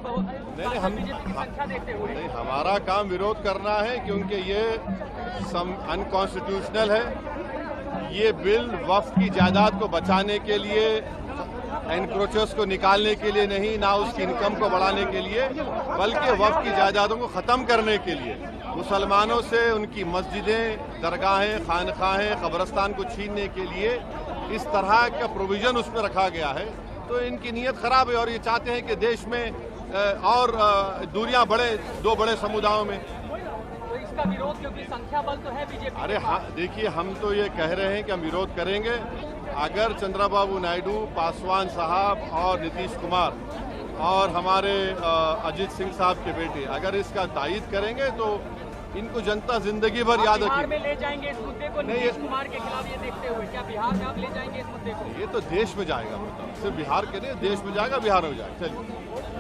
नहीं, हम बीजेपी की संख्या देखते हुए नहीं, हमारा काम विरोध करना है क्योंकि ये अनकॉन्स्टिट्यूशनल है। ये बिल वक्फ की जायदाद को बचाने के लिए, एनक्रोचर्स को निकालने के लिए नहीं, ना उसकी इनकम को बढ़ाने के लिए, बल्कि वक्फ की जायदादों को ख़त्म करने के लिए, मुसलमानों से उनकी मस्जिदें, दरगाहें, खानखाहें, कब्रस्तान को छीनने के लिए इस तरह का प्रोविज़न उसमें रखा गया है। तो इनकी नीयत ख़राब है और ये चाहते हैं कि देश में और दूरियां बढ़े दो बड़े समुदायों में। तो इसका विरोध, क्योंकि संख्या बल तो है बीजेपी। अरे हाँ, देखिए, हम तो ये कह रहे हैं कि हम विरोध करेंगे अगर चंद्रबाबू नायडू, पासवान साहब और नीतीश कुमार और हमारे अजीत सिंह साहब के बेटे अगर इसका तायीद करेंगे तो इनको जनता जिंदगी भर याद बिहार रखेगी। में ले जाएंगे इस मुद्दे को नीतीश कुमार के खिलाफ, ये देखते हुए क्या बिहार में आप ले जाएंगे इस मुद्दे को? ये तो देश में जाएगा, सिर्फ बिहार के नहीं, देश में जाएगा, बिहार में जाएगा। चलिए।